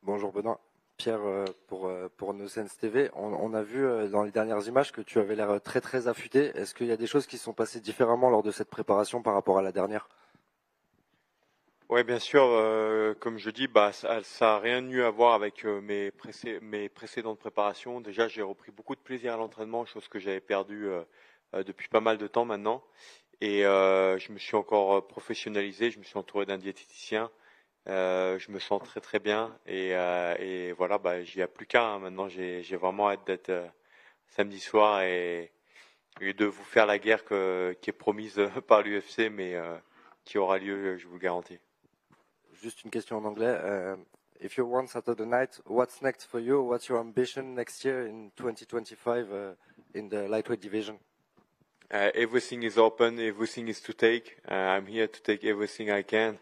Bonjour Benoît. Pierre pour NoSense TV. On a vu dans les dernières images que tu avais l'air très très affûté. Est-ce qu'il y a des choses qui sont passées différemment lors de cette préparation par rapport à la dernière? Oui, bien sûr. Comme je dis, bah, ça a rien eu à voir avec mes précédentes préparations. Déjà, j'ai repris beaucoup de plaisir à l'entraînement, chose que j'avais perdue depuis pas mal de temps maintenant. Et je me suis encore professionnalisé. Je me suis entouré d'un diététicien. Je me sens très très bien. Et voilà, bah, j'y a plus qu'à, hein. Maintenant, j'ai vraiment hâte d'être samedi soir et de vous faire la guerre qui est promise par l'UFC, mais qui aura lieu, je vous le garantis. Juste une question en anglais. If you won Saturday night, what's next for you? What's your ambition next year in 2025 in the lightweight division? Everything is open, everything is to take. I'm here to take everything I can.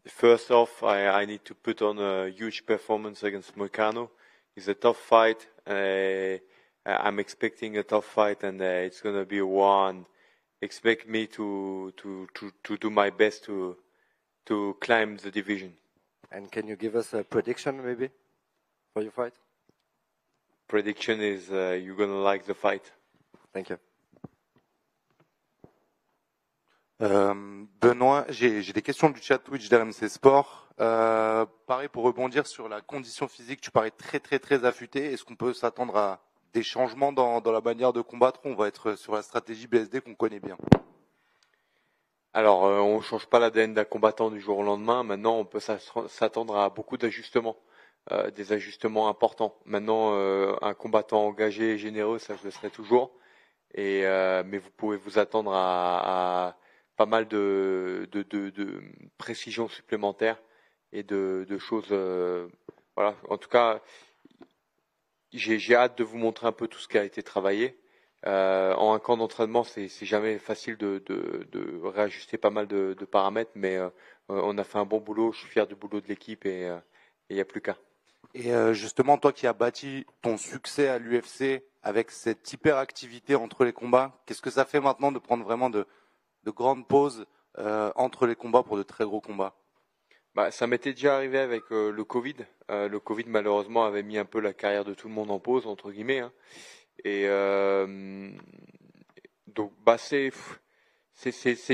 First off, I need to put on a huge performance against Moicano. It's a tough fight. I'm expecting a tough fight, and it's going to be one. Expect me to do my best to climb the division. And can you give us a prediction maybe for your fight? Prediction is you're going to like the fight. Thank you. Benoît, j'ai des questions du chat Twitch d'RMC Sport. Pareil, pour rebondir sur la condition physique, tu parais très très très affûté. Est-ce qu'on peut s'attendre à des changements dans la manière de combattre? On va être sur la stratégie BSD qu'on connaît bien. Alors, on change pas l'ADN d'un combattant du jour au lendemain. Maintenant, on peut s'attendre à beaucoup d'ajustements, des ajustements importants. Maintenant, un combattant engagé et généreux, ça je le serai toujours. Mais vous pouvez vous attendre à pas mal de précisions supplémentaires et de choses. Voilà. En tout cas, j'ai hâte de vous montrer un peu tout ce qui a été travaillé. En un camp d'entraînement, c'est jamais facile de réajuster pas mal de paramètres, mais on a fait un bon boulot. Je suis fier du boulot de l'équipe et il n'y a plus qu'à. Et justement, toi qui as bâti ton succès à l'UFC avec cette hyperactivité entre les combats, qu'est-ce que ça fait maintenant de prendre vraiment de grandes pauses entre les combats pour de très gros combats? Bah, ça m'était déjà arrivé avec le Covid. Le Covid, malheureusement, avait mis un peu la carrière de tout le monde en pause, entre guillemets, hein. Et donc, bah, c'est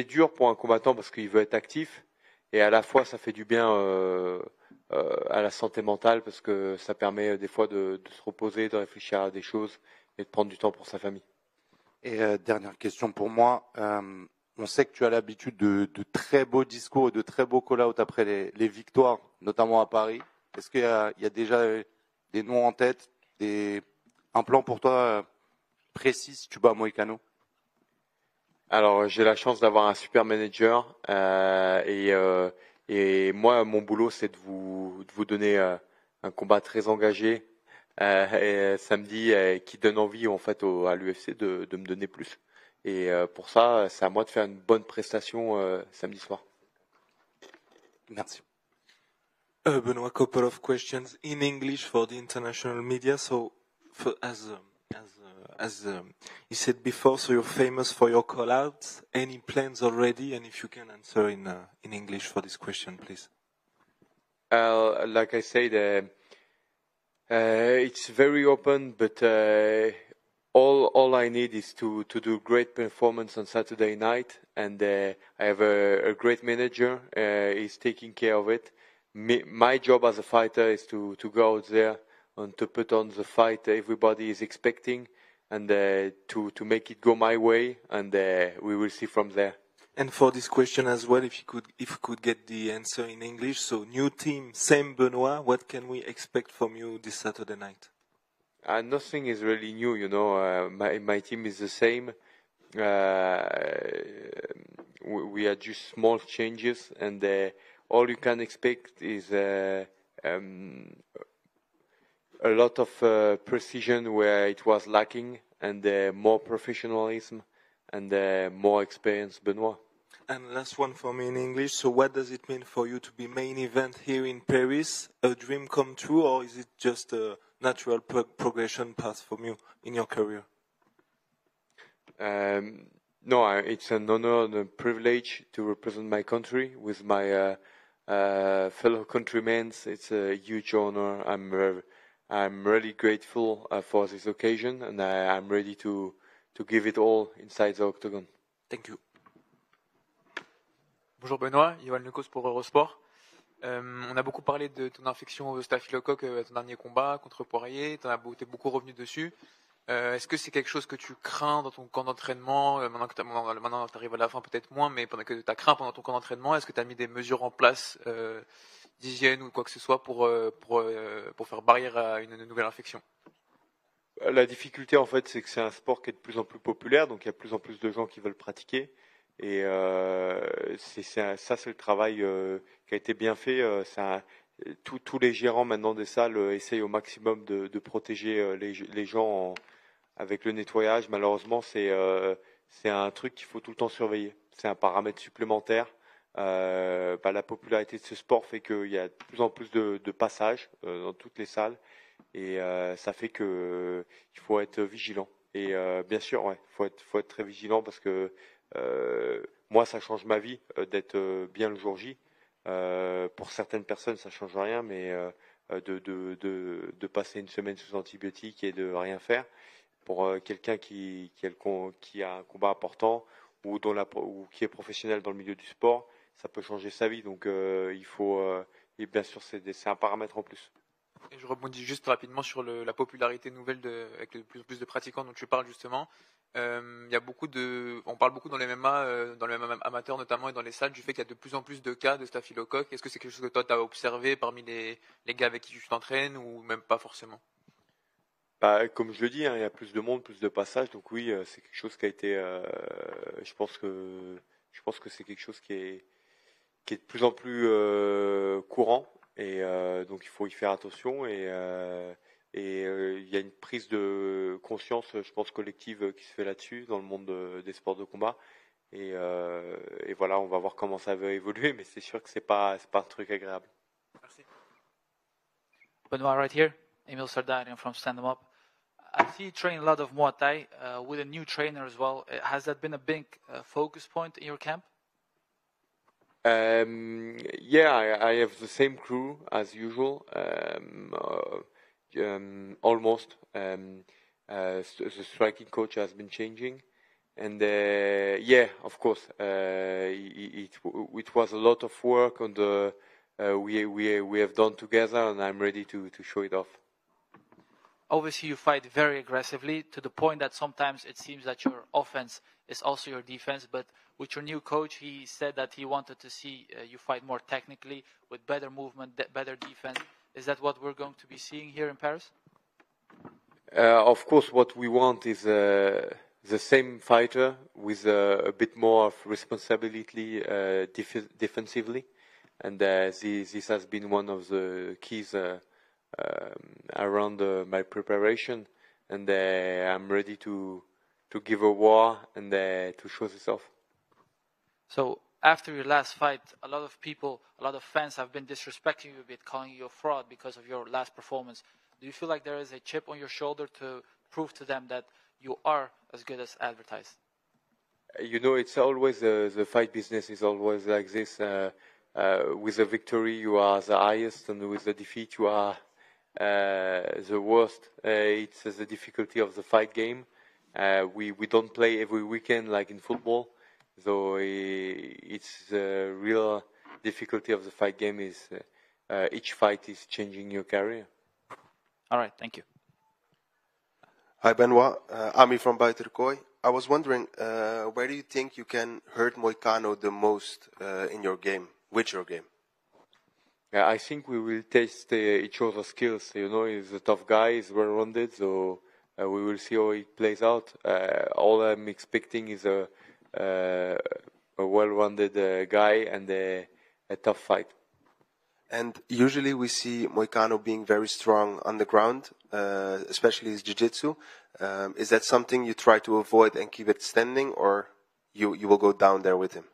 dur pour un combattant parce qu'il veut être actif et à la fois ça fait du bien à la santé mentale parce que ça permet des fois de se reposer, de réfléchir à des choses et de prendre du temps pour sa famille. Et dernière question pour moi. On sait que tu as l'habitude de très beaux discours et de très beaux call-outs après les victoires, notamment à Paris. Est-ce qu'il y a déjà des noms en tête, un plan pour toi précis si tu bats Moicano? Alors, j'ai la chance d'avoir un super manager et moi, mon boulot, c'est de vous donner un combat très engagé et samedi qui donne envie en fait à l'UFC de me donner plus. Et pour ça, c'est à moi de faire une bonne prestation samedi soir. Merci. Benoit, couple of questions in English for the international media. So, as you said before, so you're famous for your call-outs. Any plans already? And if you can answer in English for this question, please. Like I said, it's very open, but all I need is to do great performance on Saturday night, and I have a great manager. He's taking care of it. My job as a fighter is to go out there and to put on the fight everybody is expecting, and to make it go my way, and we will see from there. And for this question as well, if you could get the answer in English. So, new team, same Benoit. What can we expect from you this Saturday night? Nothing is really new, you know. My team is the same. We are just small changes, and all you can expect is a lot of precision where it was lacking, and more professionalism and more experience, Benoit. And last one for me in English. So what does it mean for you to be main event here in Paris? A dream come true, or is it just a natural progression path for you in your career? No, it's an honor and a privilege to represent my country with my fellow countrymen. It's a huge honor. I'm really grateful for this occasion, and I'm ready to give it all inside the octagon. Thank you. Bonjour Benoît, Yoann Lecos pour Eurosport. On a beaucoup parlé de ton infection au staphylocoque à ton dernier combat contre Poirier, tu es beaucoup revenu dessus. Est-ce que c'est quelque chose que tu crains dans ton camp d'entraînement, maintenant que tu arrives à la fin peut-être moins, mais pendant que tu as craint pendant ton camp d'entraînement, est-ce que tu as mis des mesures en place d'hygiène ou quoi que ce soit pour faire barrière à une nouvelle infection? La difficulté en fait, c'est que c'est un sport qui est de plus en plus populaire, donc il y a de plus en plus de gens qui veulent pratiquer. Et c'est le travail qui a été bien fait. Tous les gérants maintenant des salles essayent au maximum de protéger les gens avec le nettoyage. Malheureusement, c'est un truc qu'il faut tout le temps surveiller. C'est un paramètre supplémentaire. La popularité de ce sport fait qu'il y a de plus en plus de passages dans toutes les salles. Et ça fait que il faut être vigilant. Et bien sûr, ouais, faut être très vigilant parce que moi, ça change ma vie d'être bien le jour J. Pour certaines personnes, ça change rien, mais de passer une semaine sous antibiotiques et de rien faire, pour quelqu'un qui a un combat important ou qui est professionnel dans le milieu du sport, ça peut changer sa vie. Donc il faut, et bien sûr, c'est un paramètre en plus. Et je rebondis juste rapidement sur la popularité nouvelle avec de plus en plus de pratiquants dont tu parles justement. Il y a on parle beaucoup dans les MMA, dans les MMA amateurs notamment et dans les salles du fait qu'il y a de plus en plus de cas de staphylocoque. Est-ce que c'est quelque chose que toi tu as observé parmi les gars avec qui tu t'entraînes ou même pas forcément? Comme je le dis, hein, il y a plus de monde, plus de passages, donc oui, c'est quelque chose qui a été. Je pense que c'est quelque chose qui est de plus en plus courant. Et donc il faut y faire attention et il y a une prise de conscience, je pense, collective qui se fait là-dessus dans le monde des sports de combat. Et voilà, on va voir comment ça va évoluer, mais c'est sûr que c'est pas un truc agréable. Merci. Benoit, right here, Emil Sardarian from Stand 'Em Up. I see you train a lot of Muay Thai with a new trainer as well. Has that been a big focus point in your camp? Yeah, I have the same crew as usual, almost. The striking coach has been changing, and yeah, of course, it was a lot of work on we have done together, and I'm ready to show it off. Obviously, you fight very aggressively to the point that sometimes it seems that your offense is also your defense. But with your new coach, he said that he wanted to see you fight more technically with better movement, better defense. Is that what we're going to be seeing here in Paris? Of course, what we want is the same fighter with a bit more of responsibility defensively. And this has been one of the keys around my preparation, and I'm ready to give a war and to show this off. So after your last fight, a lot of fans have been disrespecting you a bit, calling you a fraud because of your last performance. Do you feel like there is a chip on your shoulder to prove to them that you are as good as advertised? You know, it's always the fight business is always like this. With a victory, you are the highest, and with the defeat, you are the worst. It's the difficulty of the fight game. We don't play every weekend like in football, so it's the real difficulty of the fight game is each fight is changing your career. All right, thank you. Hi Benoit, Ami from Buitenkooi. I was wondering, where do you think you can hurt Moicano the most in your game? With your game? Yeah, I think we will test each other's skills. You know, he's a tough guy, he's well-rounded, so we will see how it plays out. All I'm expecting is a well-rounded guy and a tough fight. And usually we see Moicano being very strong on the ground, especially his jiu-jitsu. Is that something you try to avoid and keep it standing, or you will go down there with him?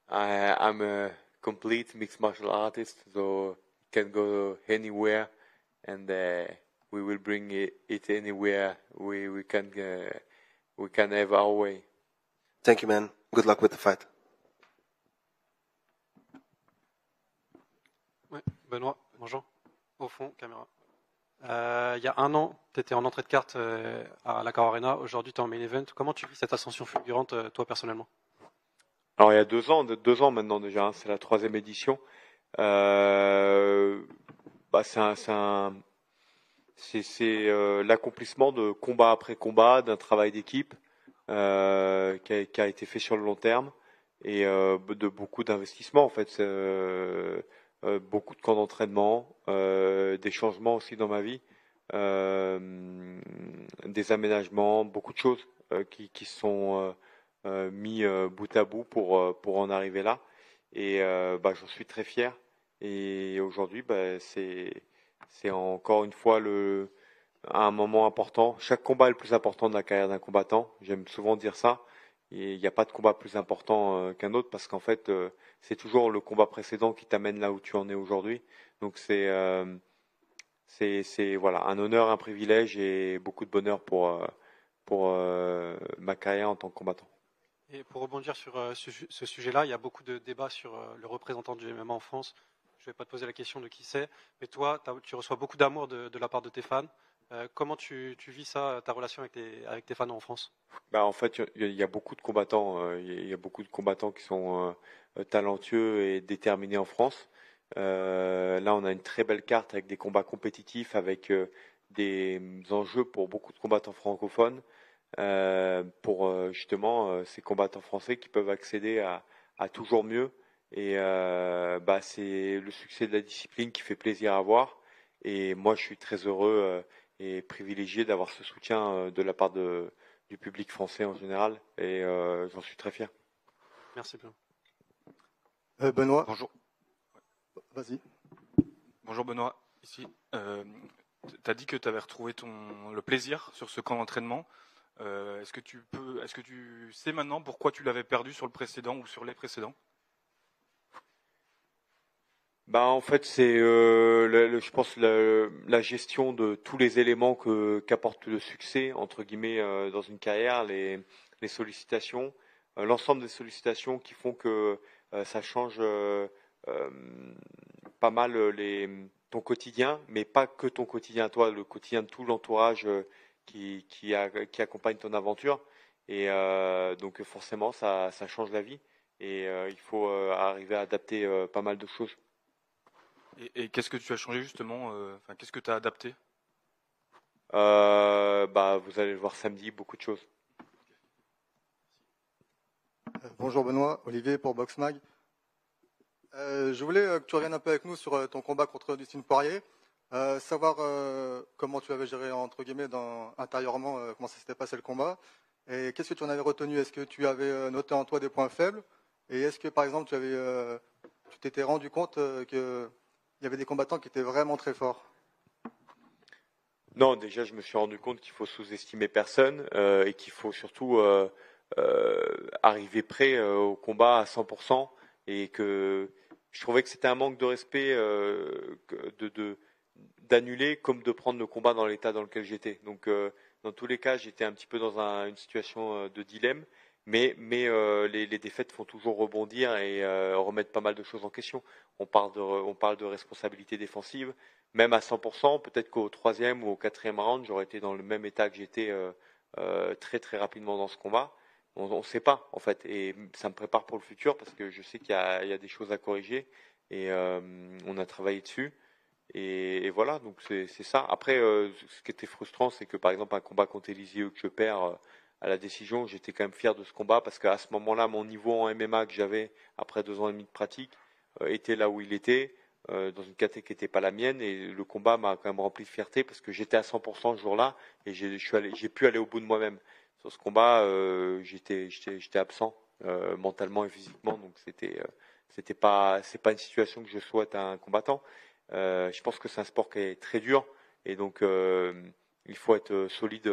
I'm a complete mixed martial artist, so can go anywhere, and we will bring it anywhere we can have our way. Thank you, man. Good luck with the fight. Benoît, bonjour. Au fond, caméra. Il y a un an, tu étais en entrée de carte à l'Accor Arena. Aujourd'hui, tu es en main event. Comment tu vis cette ascension fulgurante, toi, personnellement? Alors il y a 2 ans maintenant déjà, hein, c'est la 3e édition. C'est l'accomplissement de combat après combat, d'un travail d'équipe qui a été fait sur le long terme et de beaucoup d'investissements en fait, beaucoup de camps d'entraînement, des changements aussi dans ma vie, des aménagements, beaucoup de choses qui sont mis bout à bout pour en arriver là. Et j'en suis très fier. Et aujourd'hui, c'est encore une fois un moment important. Chaque combat est le plus important de la carrière d'un combattant. J'aime souvent dire ça. Et il n'y a pas de combat plus important qu'un autre parce qu'en fait, c'est toujours le combat précédent qui t'amène là où tu en es aujourd'hui. Donc c'est voilà, un honneur, un privilège et beaucoup de bonheur pour ma carrière en tant que combattant. Et pour rebondir sur ce sujet-là, il y a beaucoup de débats sur le représentant du MMA en France. Je ne vais pas te poser la question de qui c'est, mais toi, tu reçois beaucoup d'amour de la part de tes fans. Comment tu vis ça, ta relation avec tes fans en France? En fait, il y a beaucoup de combattants. Il y a beaucoup de combattants qui sont talentueux et déterminés en France. Là, on a une très belle carte avec des combats compétitifs, avec des enjeux pour beaucoup de combattants francophones, pour justement ces combattants français qui peuvent accéder à toujours mieux. Et c'est le succès de la discipline qui fait plaisir à voir. Et moi, je suis très heureux et privilégié d'avoir ce soutien de la part du public français en général. Et j'en suis très fier. Merci bien. Benoît. Bonjour. Vas-y. Bonjour Benoît, ici. Tu as dit que tu avais retrouvé le plaisir sur ce camp d'entraînement. Est-ce que tu sais maintenant pourquoi tu l'avais perdu sur le précédent ou sur les précédents? En fait, c'est je pense la gestion de tous les éléments qu'apporte le succès entre guillemets dans une carrière, les sollicitations, l'ensemble des sollicitations qui font que ça change pas mal ton quotidien, mais pas que ton quotidien toi, le quotidien de tout l'entourage qui accompagne ton aventure. Et donc forcément, ça change la vie et il faut arriver à adapter pas mal de choses. Et qu'est-ce que tu as changé justement qu'est-ce que tu as adapté? Vous allez le voir samedi, beaucoup de choses. Bonjour Benoît, Olivier pour Boxmag. Je voulais que tu reviennes un peu avec nous sur ton combat contre Dustin Poirier, savoir comment tu avais géré entre guillemets intérieurement comment ça s'était passé le combat et qu'est-ce que tu en avais retenu. Est-ce que tu avais noté en toi des points faibles et est-ce que par exemple tu t'étais rendu compte qu'il y avait des combattants qui étaient vraiment très forts? Non, déjà je me suis rendu compte qu'il faut sous-estimer personne et qu'il faut surtout arriver prêt au combat à 100% et que je trouvais que c'était un manque de respect d'annuler comme de prendre le combat dans l'état dans lequel j'étais. Donc dans tous les cas, j'étais un petit peu dans une situation de dilemme, mais les défaites font toujours rebondir et remettre pas mal de choses en question. On parle de responsabilité défensive, même à 100%, peut-être qu'au 3e ou au 4e round, j'aurais été dans le même état que j'étais très très rapidement dans ce combat. On ne sait pas en fait, et ça me prépare pour le futur parce que je sais qu'il y a des choses à corriger et on a travaillé dessus et voilà, donc c'est ça. Après, ce qui était frustrant, c'est que par exemple un combat contre Eliseu que je perds à la décision, j'étais quand même fier de ce combat parce qu'à ce moment-là, mon niveau en MMA que j'avais après 2 ans et demi de pratique était là où il était, dans une catégorie qui n'était pas la mienne et le combat m'a quand même rempli de fierté parce que j'étais à 100% ce jour-là et j'ai pu aller au bout de moi-même. Sur ce combat, j'étais absent mentalement et physiquement, donc c'est pas une situation que je souhaite à un combattant. Je pense que c'est un sport qui est très dur et donc il faut être solide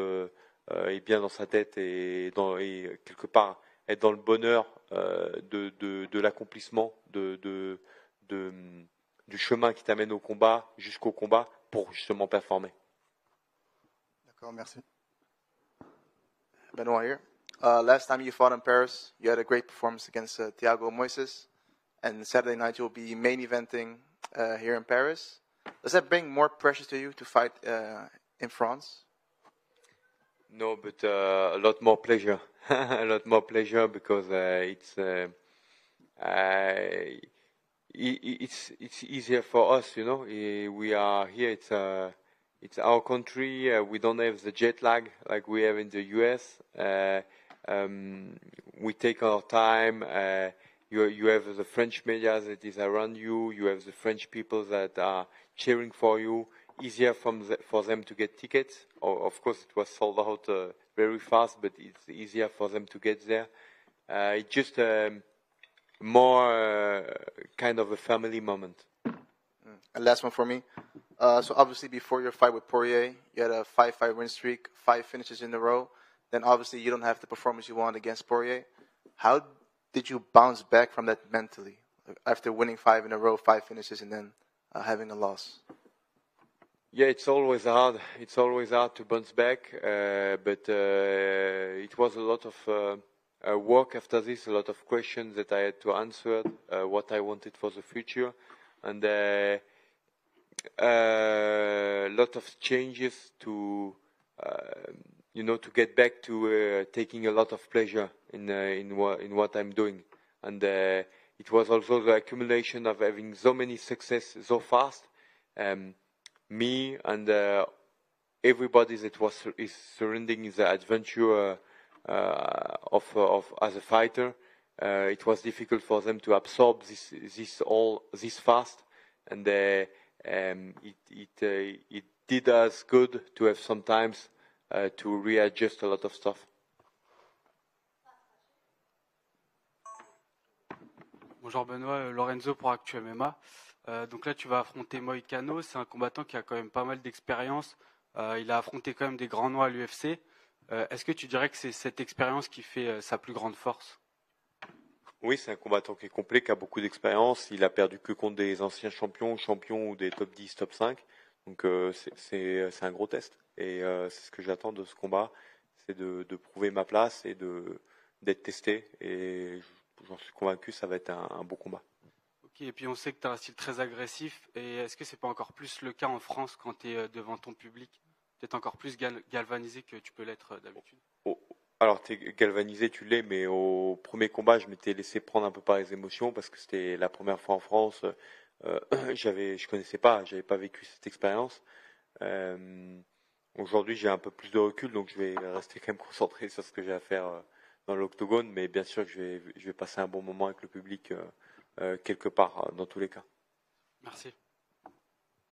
et bien dans sa tête et quelque part être dans le bonheur de l'accomplissement du chemin qui t'amène au combat jusqu'au combat pour justement performer. D'accord, merci. Benoit here. Last time you fought in Paris, you had a great performance against Thiago Moises, and Saturday night you'll be main eventing here in Paris. Does that bring more pressure to you to fight in France? No, but a lot more pleasure. A lot more pleasure because it's easier for us, you know. We are here. It's our country. We don't have the jet lag like we have in the US. We take our time. You have the French media that is around you. You have the French people that are cheering for you. Easier for them to get tickets. Of course, it was sold out very fast, but it's easier for them to get there. It's just more kind of a family moment. And last one for me. So obviously before your fight with Poirier, you had a 5-5 win streak, 5 finishes in a row. Then obviously you don't have the performance you want against Poirier. How did you bounce back from that mentally after winning 5 in a row, 5 finishes, and then having a loss? Yeah, it's always hard. It's always hard to bounce back, but it was a lot of work after this, a lot of questions that I had to answer, what I wanted for the future, and a lot of changes to, to get back to taking a lot of pleasure in what I'm doing, and it was also the accumulation of having so many success so fast. Me and everybody that is surrounding the adventure of as a fighter, it was difficult for them to absorb this fast, and it did us good to have sometimes to readjust a lot of stuff. Bonjour Benoît, Lorenzo pour Actu MMA. Donc là, tu vas affronter Moïcano. C'est un combattant qui a quand même pas mal d'expérience. Il a affronté quand même des grands noms à l'UFC. Est-ce que tu dirais que c'est cette expérience qui fait sa plus grande force? Oui, c'est un combattant qui est complet, qui a beaucoup d'expérience. Il a perdu que contre des anciens champions ou des top 10, top 5. Donc c'est un gros test. Et c'est ce que j'attends de ce combat. C'est de prouver ma place et d'être testé. Et j'en suis convaincu, ça va être un beau combat. Et puis on sait que tu as un style très agressif, et est-ce que c'est pas encore plus le cas en France quand tu es devant ton public? Peut-être encore plus galvanisé que tu peux l'être d'habitude? Alors tu es galvanisé, tu l'es, mais au premier combat, je m'étais laissé prendre un peu par les émotions parce que c'était la première fois en France. Je connaissais pas, j'avais pas vécu cette expérience. Aujourd'hui, j'ai un peu plus de recul, donc je vais rester quand même concentré sur ce que j'ai à faire dans l'octogone, mais bien sûr que je vais passer un bon moment avec le public quelque part, dans tous les cas. Merci.